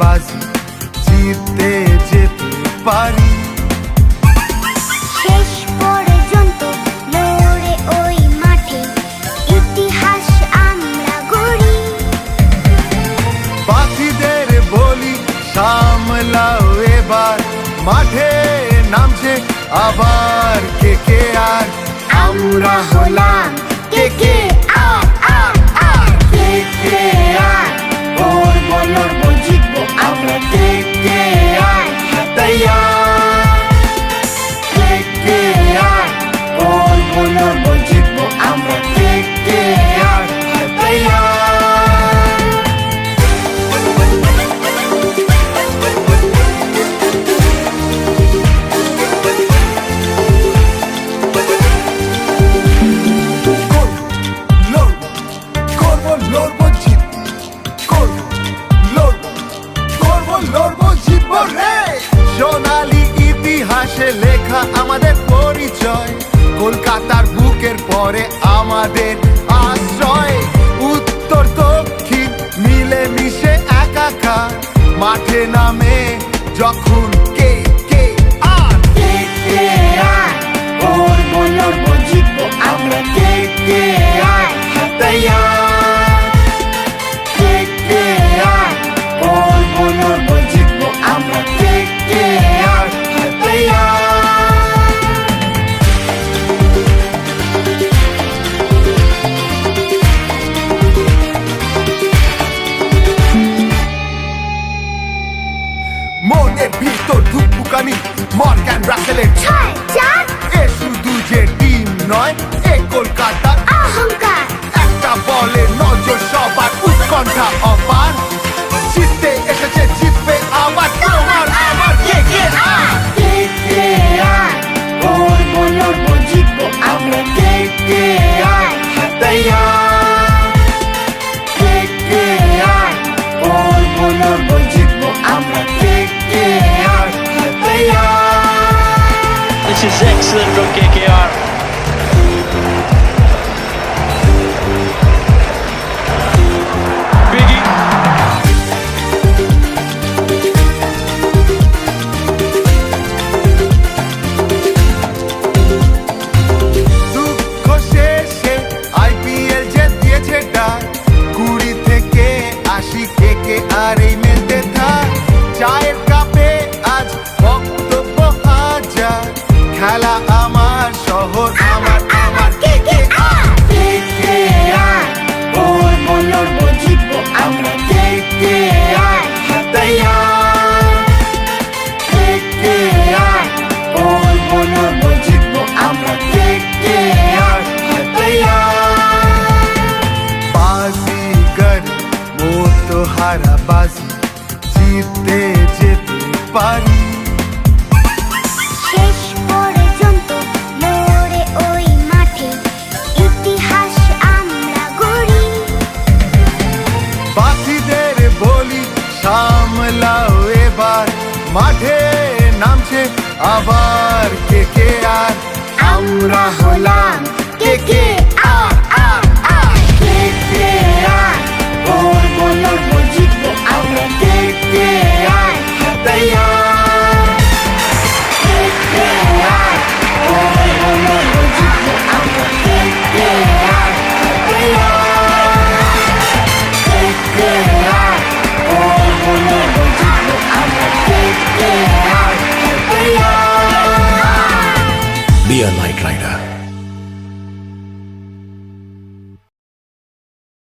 বাজি জিততে যেতে পারি। শেষ পর্যন্ত লড়ে ওই মাঠে ইতিহাস আমরা গড়ি। বাকিদের বলি সামলাও এবার, মাঠে নামছে আবার KKR। আমরা হলাম KKR। KKR করবো লড়বো জিতবো আমরা KKR তৈয়ার। KKR করবো লড়বো জিতবো আমরা KKR তৈয়ার। সোনালী ইতিহাসে লেখা আমাদের পরিচয়, কলকাতার বুকের পরে আমাদের আশ্রয়। উত্তর দক্ষিণ মিলে মিশে একাকার, মাঠে নামে যখন KKR। করবো লড়বো জিতবো আমরা KKR তৈয়ার। KKR করবো লড়বো জিতবো আমরা KKR তৈয়ার। মনের ভিতর ধুকপুকানি মর্গ্যান রাসেলের ছয় চার এ শুধু যে টিম নয়, এ কলকাতার অহংকার। একটা বলে নজর সবার, উৎকণ্ঠা অপার। জিততে এসেছে জিতবে আবার তোমার আমার KKR। KKR করবো লড়বো জিতবো আমরা KKR তৈয়ার। KKR করবো লড়বো জিতবো আমরা KKR তৈয়ার। This is excellent from KKR. Biggie. দুঃখ শেষে IPL যে দিয়েছে ডাক, 20 থেকে 80 KKR এই মেলতে থাক। চায়ের কাপে আজ বক্তব্য হাজার, খেলা আমার শহর আমার আমার KKR। KKR করবো লড়বো জিতবো আমরা KKR তৈয়ার। KKR করবো লড়বো জিতবো আমরা KKR তৈয়ার। বাজিগর মতো হারা বাজি জিততে যেতে পারি। শেষ পর্যন্ত লড়ে ওই মাঠে ইতিহাস আমরা গড়ি। বাকিদের বলি সামলাও এবার, মাঠে নামছে আবার KKR। আমরা হলাম KKR।